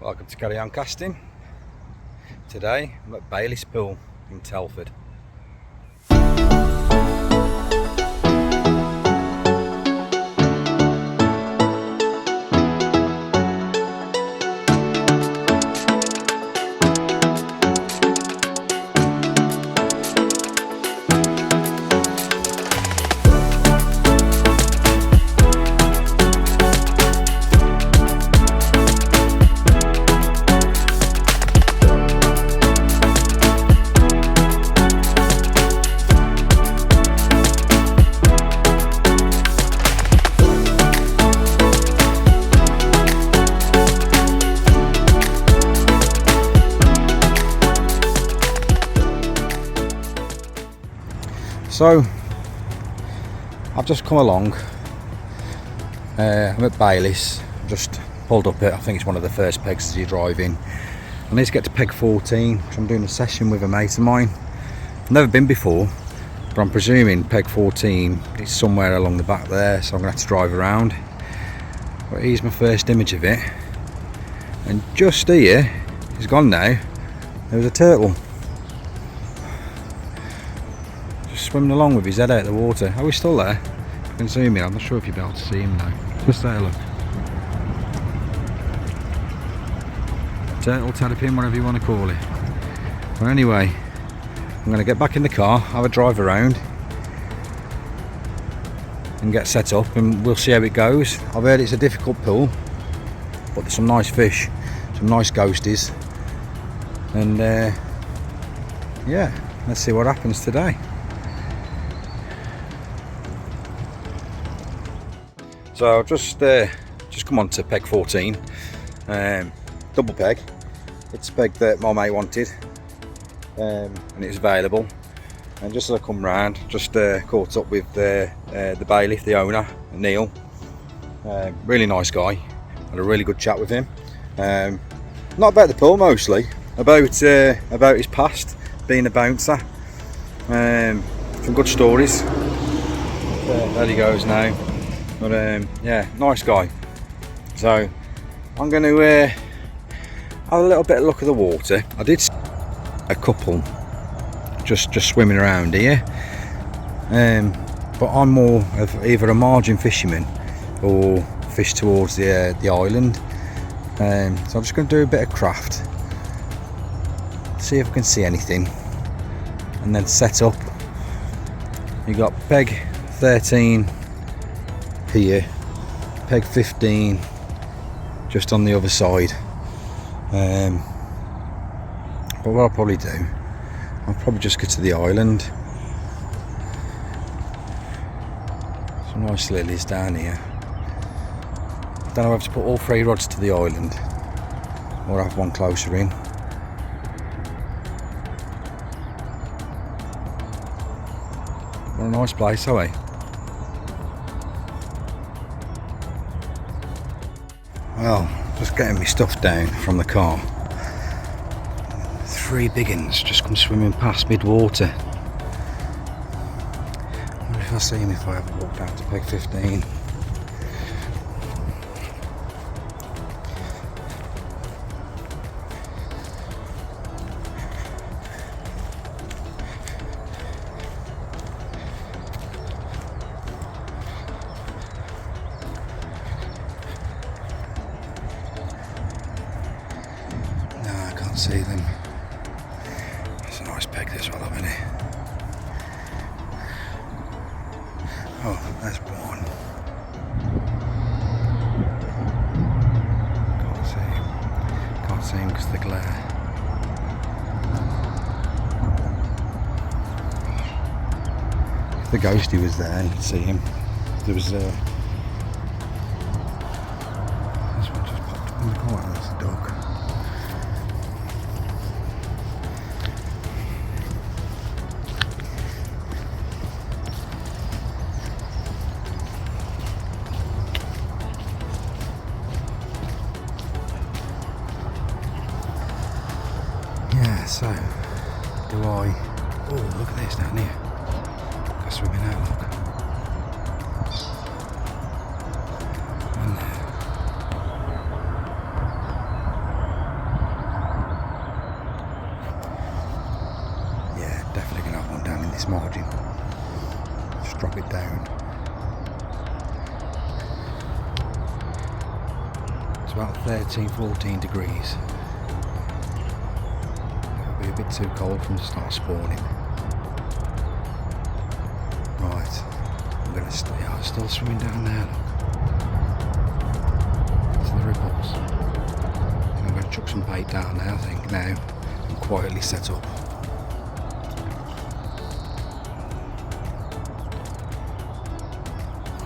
Welcome to Carry On Casting. Today I'm at Baylis Pool in Telford. So I've just come along. I'm at Baylis. Just pulled up it. I think it's one of the first pegs as you drive in. I need to get to peg 14, which I'm doing a session with a mate of mine. I've never been before, but I'm presuming peg 14 is somewhere along the back there, so I'm going to have to drive around. But here's my first image of it. And just here, he's gone now, there was a turtle. Swimming along with his head out of the water. Oh, he's still there. You can zoom in. I'm not sure if you'll be able to see him now. Just there, look. Turtle, terrapin, whatever you want to call it. But anyway, I'm going to get back in the car, have a drive around and get set up, and we'll see how it goes. I've heard it's a difficult pool, but there's some nice fish, some nice ghosties, and yeah, let's see what happens today. So I've just come on to peg 14, double peg. It's a peg that my mate wanted, and it's available. And just as I come round, just caught up with the Baylis, the owner, Neil. Really nice guy. Had a really good chat with him. Not about the pool mostly, about his past, being a bouncer. Some good stories. There he goes now. But yeah, nice guy. So I'm going to have a little bit of look at the water. I did see a couple just swimming around here, but I'm more of either a margin fisherman or fish towards the island. So I'm just going to do a bit of craft, see if I can see anything, and then set up. You got peg 13 here, peg 15 just on the other side. But what I'll probably do, I'll probably just go to the island. Some nice lilies down here. Don't know if to put all 3 rods to the island or have one closer in. What a nice place, are we? Well, just getting my stuff down from the car. 3 big uns just come swimming past mid-water. I wonder if I see him if I ever walked out to peg 15. See them. It's a nice peg this one, isn't it? Oh, there's one. Can't see him because of the glare. If the ghostie was there, you'd see him. There was this one just popped up in the corner. That's a dog. So, do I... Oh, look at this down here. Go swimming out, look. And this margin. Just drop it down. It's about 13-14 degrees. It'll be a bit too cold for them to start spawning. Right, I'm going to stay. I'm still swimming down there, look. To the ripples. I'm going to chuck some bait down there, I think, now, and quietly set up.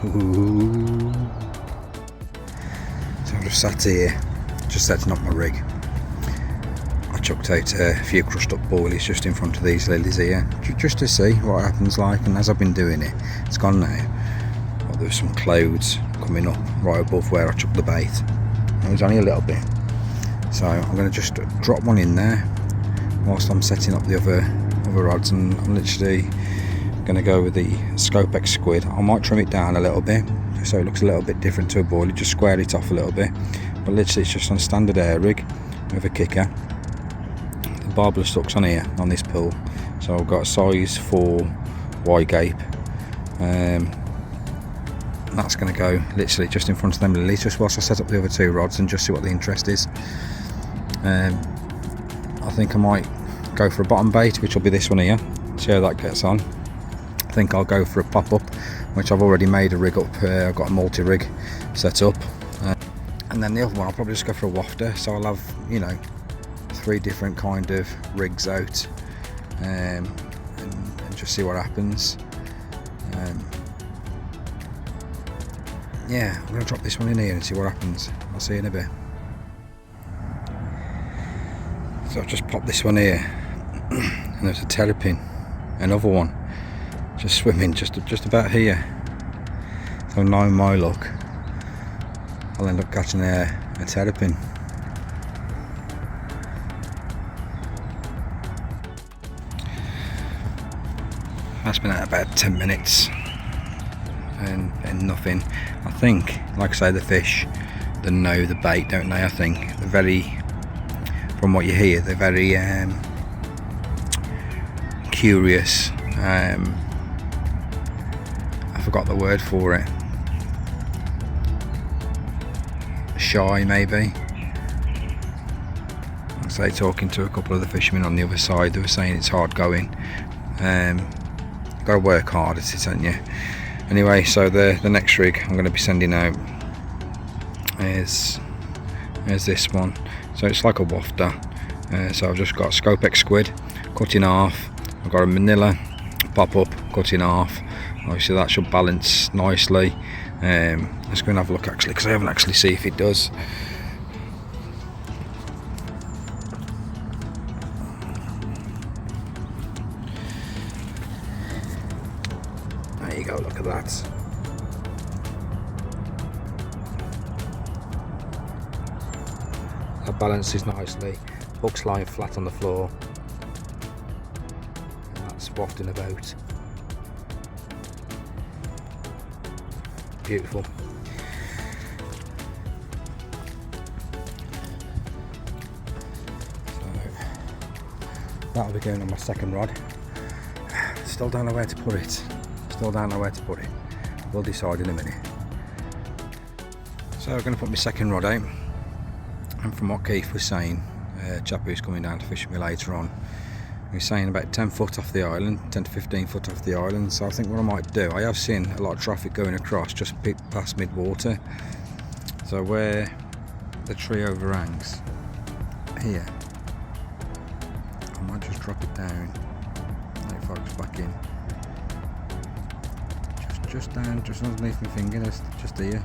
Ooh. So I'm just sat here, just setting up my rig. I chucked out a few crushed up boilies just in front of these lilies here, just to see what happens like, and as I've been doing it, it's gone now. Well, there's some clouds coming up right above where I chucked the bait. It was only a little bit. So I'm going to just drop one in there whilst I'm setting up the other rods, and I'm literally going to go with the Scopex squid. I might trim it down a little bit so it looks a little bit different to a boilie, just square it off a little bit, but literally it's just on a standard air rig with a kicker. The barbless hook's on here on this pull, so I've got a size 4 Y gape, and that's going to go literally just in front of them lilies, just whilst I set up the other 2 rods and just see what the interest is. I think I might go for a bottom bait, which will be this one here, see how that gets on. I think I'll go for a pop-up, which I've already made a rig up. I've got a multi-rig set up, and then the other one I'll probably just go for a wafter, so I'll have, you know, 3 different kind of rigs out, and just see what happens. Yeah, I'm going to drop this one in here and see what happens. I'll see you in a bit. So I've just popped this one here, and there's a terrapin, another one, just swimming just about here. So knowing my luck, I'll end up catching a terrapin. That's been at about 10 minutes and nothing. I think, like I say, the fish, they know the bait, don't they? I think they're very, from what you hear, they're very curious. I forgot the word for it. Shy, maybe. I'd say, talking to a couple of the fishermen on the other side, they were saying it's hard going. Got to work hard at it, haven't you? Anyway, so the next rig I'm going to be sending out is this one. So it's like a wafter. So I've just got Scopex squid cut in half. I've got a manila pop-up cut in half. Obviously that should balance nicely. Let's go and have a look actually, because I haven't actually seen if it does. There you go, look at that. That balances nicely. Hook's lying flat on the floor. And that's wafting about. Beautiful. So that'll be going on my second rod. Still don't know where to put it. We'll decide in a minute. So I'm going to put my second rod out, and from what Keith was saying, chap who's coming down to fish with me later on, he was saying about 10 foot off the island, 10 to 15 foot off the island. So I think what I might do, I have seen a lot of traffic going across just past mid-water, so where the tree overhangs here, I might just drop it down, let it focus back in, just down, just underneath my finger, just here.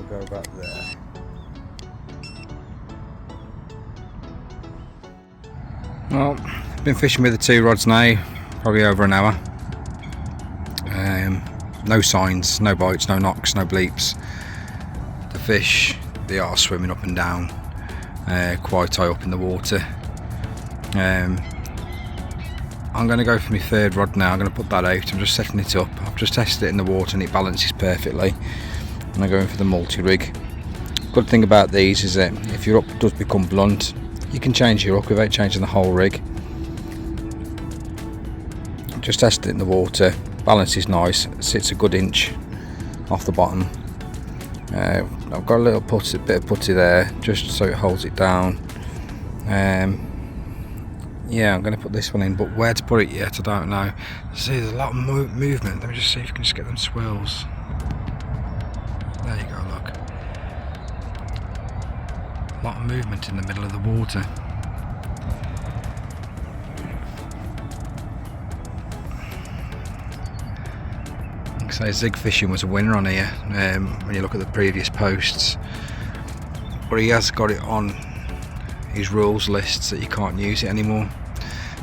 Go back there. Well, been fishing with the 2 rods now, probably over an hour. No signs, no bites, no knocks, no bleeps. The fish, they are swimming up and down, quite high up in the water. I'm going to go for my 3rd rod now. I'm going to put that out. I'm just setting it up. I've just tested it in the water and it balances perfectly. And I'm going for the multi-rig. Good thing about these is that if your hook does become blunt, you can change your hook without changing the whole rig. Just tested it in the water. Balance is nice. It sits a good inch off the bottom. I've got a little bit of putty there just so it holds it down. Yeah, I'm going to put this one in, but where to put it yet, I don't know. See, there's a lot of movement. Let me just see if you can just get them swirls. There you go, look. A lot of movement in the middle of the water. Like I say, zig fishing was a winner on here when you look at the previous posts. But he has got it on his rules lists that you can't use it anymore.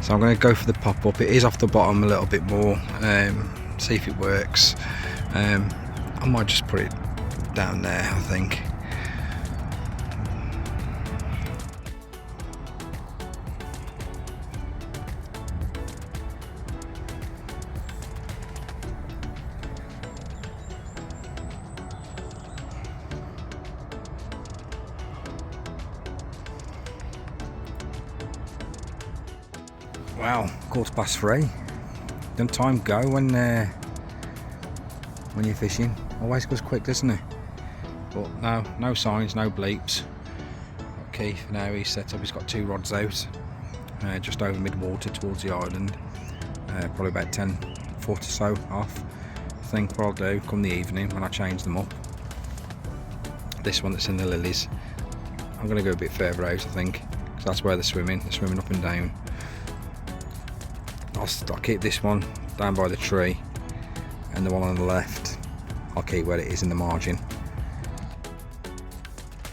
So I'm going to go for the pop-up. It is off the bottom a little bit more. See if it works. I might just put it down there, I think. Wow, 3:15. Doesn't time go when you're fishing? Always goes quick, doesn't it? But no signs, no bleeps. Keith now he's set up. He's got 2 rods out, just over mid-water towards the island. Probably about 10 foot or so off. I think what I'll do come the evening when I change them up. This one that's in the lilies, I'm going to go a bit further out, I think, because that's where they're swimming. They're swimming up and down. I'll keep this one down by the tree, and the one on the left I'll keep where it is in the margin.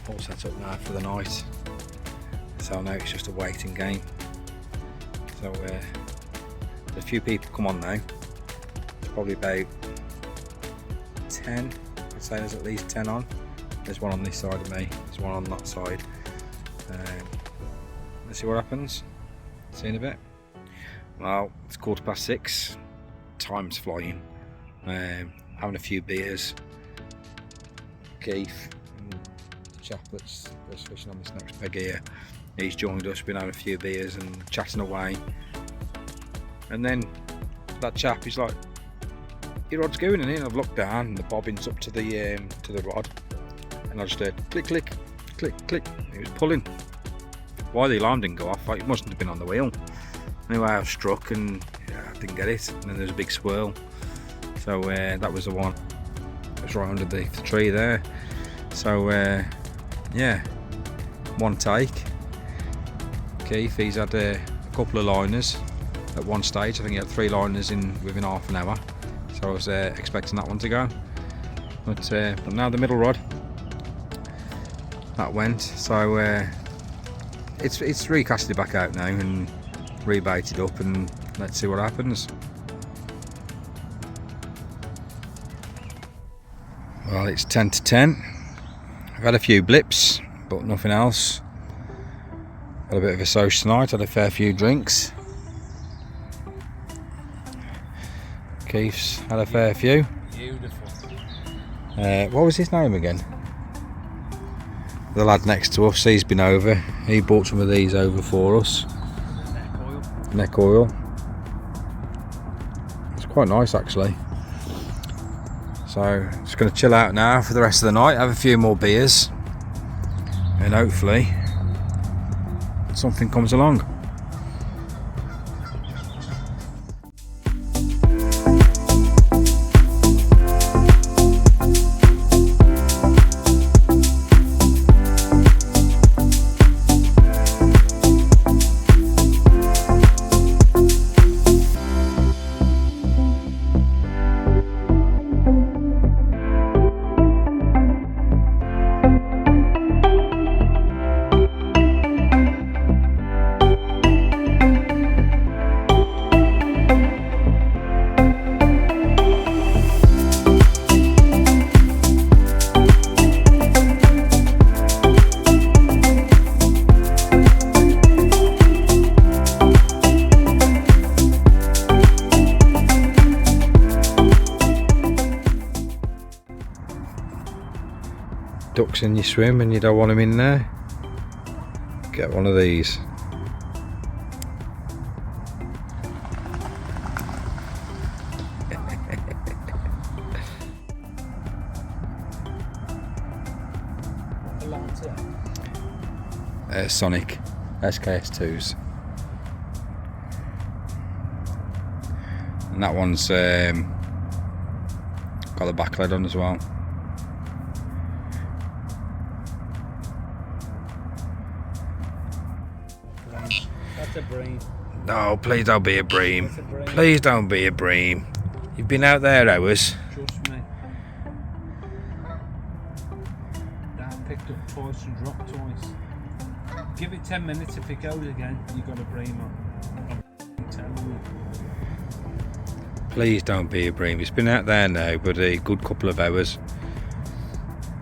All set up now for the night, so now it's just a waiting game. So a few people come on now. There's probably about 10. I'd say there's at least 10 on. There's one on this side of me, there's one on that side. Let's see what happens. See you in a bit. Well, it's 6:15. Time's flying. Having a few beers. Keith, the chap that's fishing on this next peg here, he's joined us. Been having a few beers and chatting away. And then that chap, he's like, "Your rod's going in here." And I've looked down, and the bobbin's up to the rod, and I just heard click, click, click, click. He was pulling. Why the alarm didn't go off? It mustn't have been on the wheel. Anyway, I was struck and I didn't get it, and then there was a big swirl. So that was the one. It was right under the tree there. So yeah, one take. Keith, he's had a couple of liners at one stage. I think he had 3 liners within half an hour. So I was expecting that one to go. But now the middle rod, that went. So it's recasted back out now and rebaited up, and let's see what happens. Well, it's 10 to 10. I've had a few blips, but nothing else. Had a bit of a social tonight, had a fair few drinks. Keith's had a fair few. Beautiful. What was his name again? The lad next to us, he's been over. He bought some of these over for us. Neck oil. It's quite nice actually. So just going to chill out now for the rest of the night, have a few more beers, and hopefully something comes along. ducks in your swim and you don't want them in there, get one of these. Sonic SKS2s, and that one's got the back lid on as well. That's a bream. No, please don't be a bream. Please don't be a bream. You've been out there hours. Trust me. That picked up twice and dropped twice. Give it 10 minutes, if it goes again, you got a bream on. I'm telling you. Please don't be a bream. It's been out there now, but a good couple of hours.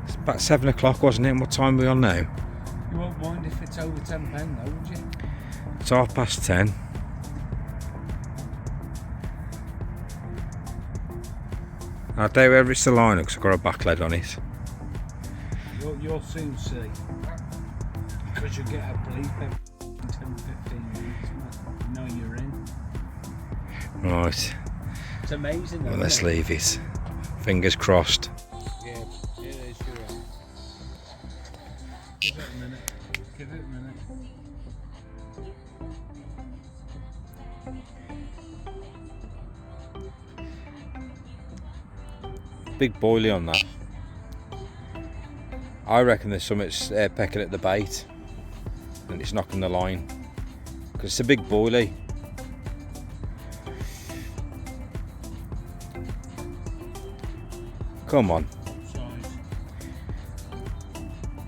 It's about 7 o'clock, wasn't it? And what time are we on now? You won't mind if it's over £10 though, would you? It's 10:30. I'll tell you whether it's the line because I've got a back lead on it. You'll soon see. Because you get a bleep every 10-15 minutes, you know you're in. Right. It's amazing though, Well, let's isn't it? leave it. Fingers crossed. Yeah, it is, you're right. Give it a minute. Give it a minute. Big boilie on that. I reckon there's something pecking at the bait and it's knocking the line because it's a big boilie. Come on.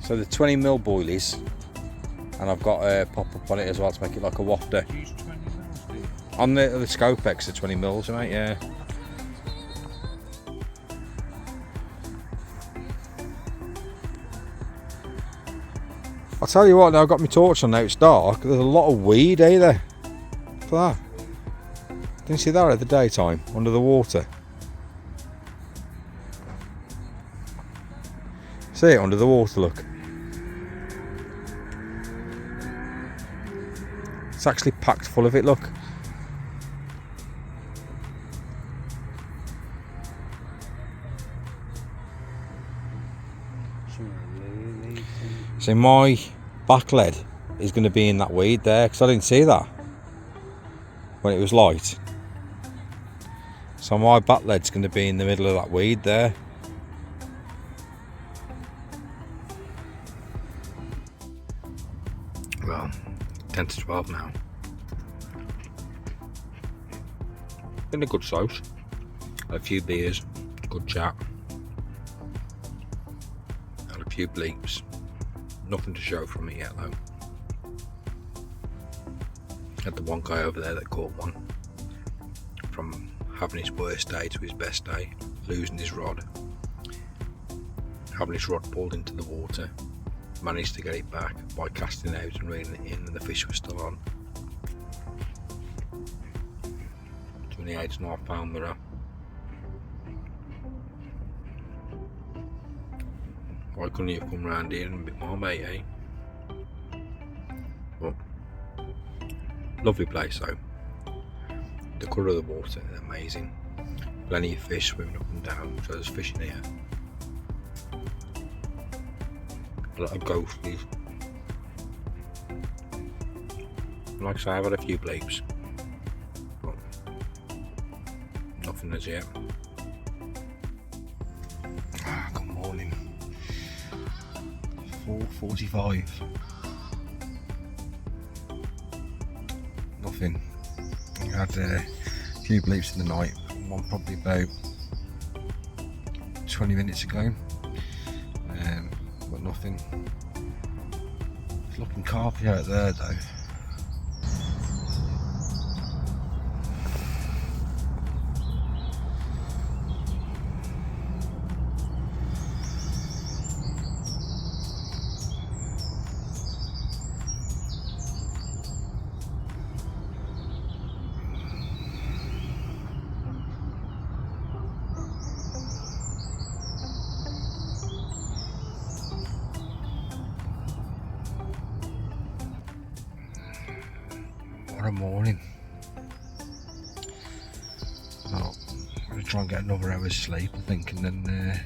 So the 20mm boilies, and I've got a pop up on it as well to make it like a wafter. Use 20 mils, do you? On the Scopex, the 20mm, mate, yeah. I'll tell you what, now I've got my torch on now, it's dark, there's a lot of weed, there? Look at that. Didn't see that at the daytime, under the water. See it under the water, look. It's actually packed full of it, look. See, my back lead is going to be in that weed there because I didn't see that when it was light. So my back lead's going to be in the middle of that weed there. Well, 10 to 12 now. Been a good sauce. A few beers, good chat. And a few bleeps. Nothing to show from it yet though. Had the one guy over there that caught one. From having his worst day to his best day. Losing his rod. Having his rod pulled into the water. Managed to get it back by casting out and reeling it in, and the fish was still on. 28.5 pound mirror. Why couldn't you have come round here and a bit more, mate, eh? Well, lovely place though. The colour of the water is amazing. Plenty of fish swimming up and down, so there's fish in here. A lot of ghosties. Like I say, I've had a few bleeps, but nothing as yet. Good morning. 4:45. Nothing. I had a few bleeps in the night. One probably about 20 minutes ago. But nothing. It's looking carpy out there though. What a morning. Well, I'm going to try and get another hour's sleep, I think, and then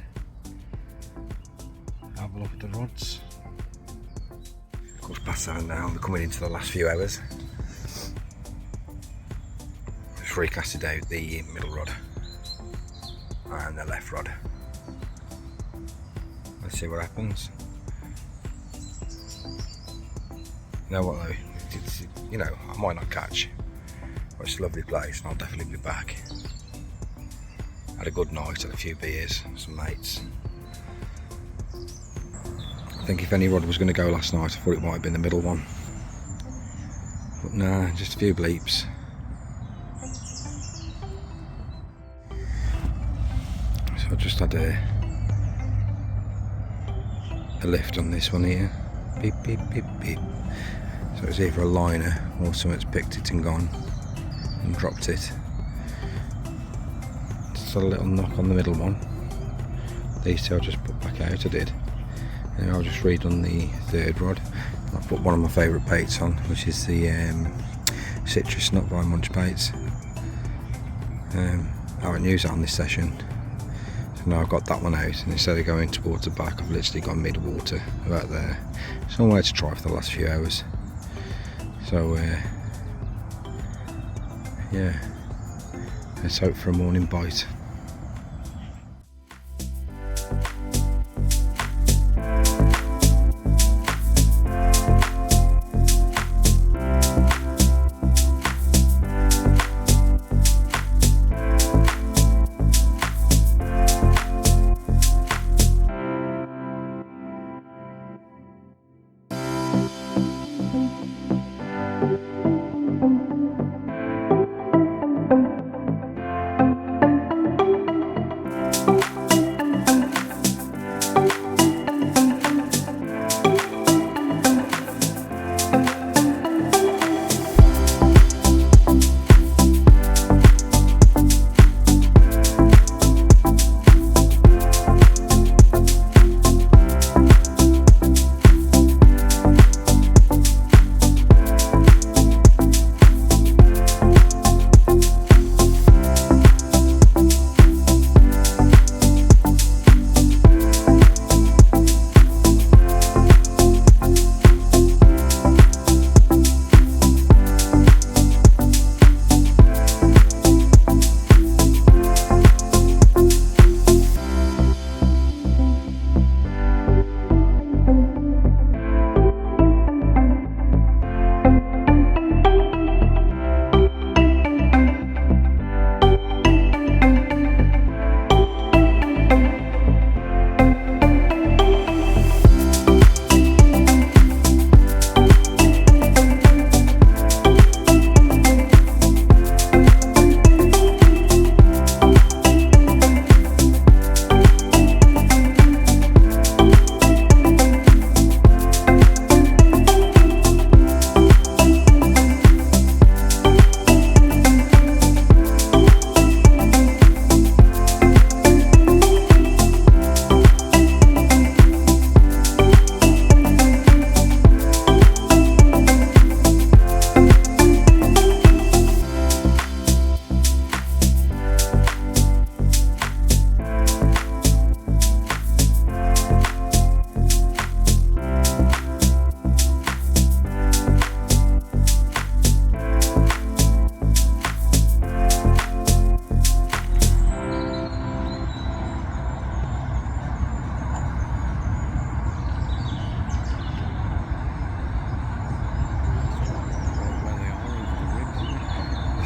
have a look at the rods. 7:15 now, we're coming into the last few hours. Just recasted out the middle rod and the left rod. Let's see what happens. You know what though, you know, I might not catch, but it's a lovely place and I'll definitely be back. Had a good night, had a few beers, some mates. I think if any rod was going to go last night, I thought it might have been the middle one. But nah, just a few bleeps. So I just had a lift on this one here. Beep, beep, beep, beep. So it's either a liner or someone's picked it and gone and dropped it. Just had a little knock on the middle one. These two I just put back out, I did. And I'll just read on the third rod. I've put one of my favourite baits on, which is the citrus nut by Munch Baits. I haven't used that on this session, so now I've got that one out, and instead of going towards the back, I've literally gone mid-water about there. Somewhere to try for the last few hours. So yeah, let's hope for a morning bite.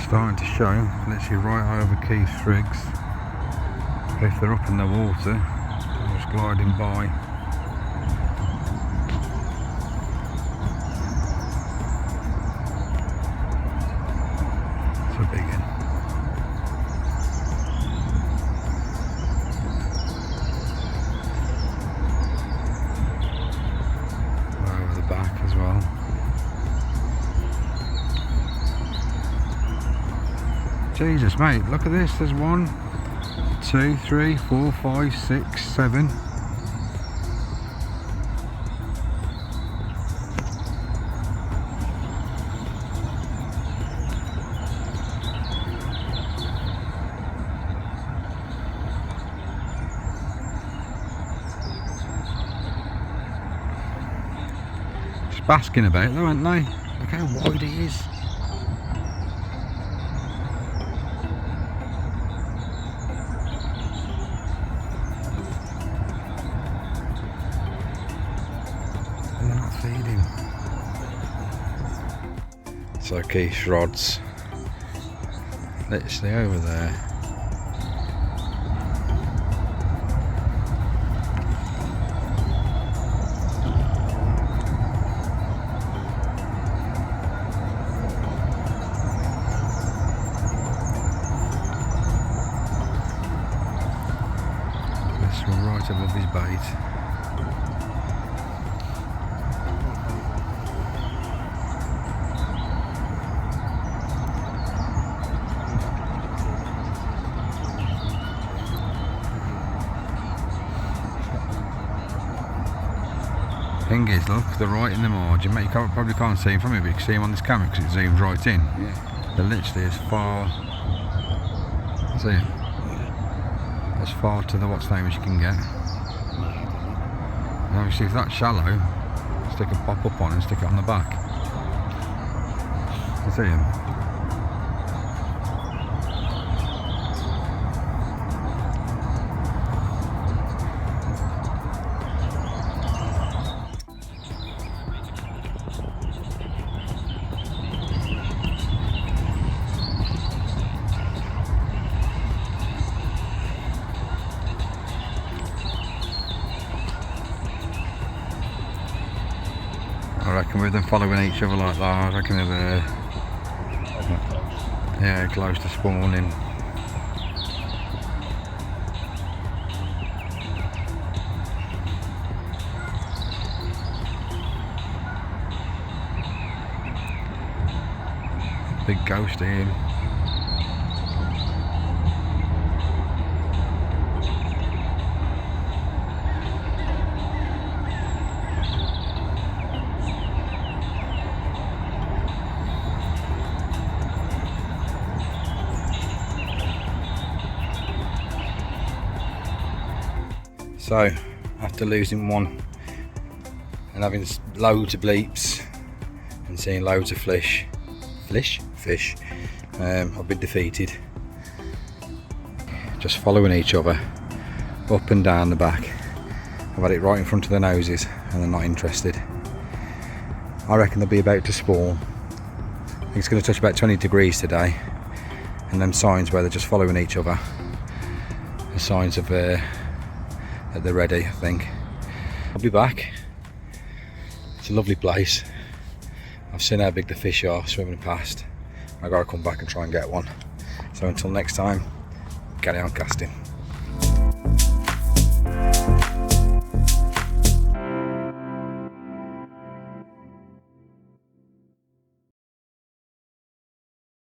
Starting to show, literally right over Keith's rigs. If they're up in the water, they're just gliding by. It's a big one. Right over the back as well. Jesus, mate, look at this. There's 1, 2, 3, 4, 5, 6, 7. basking about though, aren't they? Look how wide it is. And they're not feeding. So Keith's rods, literally over there. This one right above his bait. Thing is, look, they're right in the margin. Mate, you probably can't see them from here, but you can see them on this camera because it zooms right in. Yeah. They're literally as far, see, as far to the what's name as you can get. And obviously, if that's shallow, stick a pop up on and stick it on the back. You see them? I reckon with them following each other like that, I reckon they're yeah, close to spawning. Big ghost in. So, after losing one and having loads of bleeps and seeing loads of fish, I've been defeated. Just following each other up and down the back. I've had it right in front of their noses and they're not interested. I reckon they'll be about to spawn. I think it's going to touch about 20 degrees today, and them signs where they're just following each other are signs of that they're ready, I think. I'll be back. It's a lovely place. I've seen how big the fish are swimming past. I've got to come back and try and get one. So until next time, carry on casting.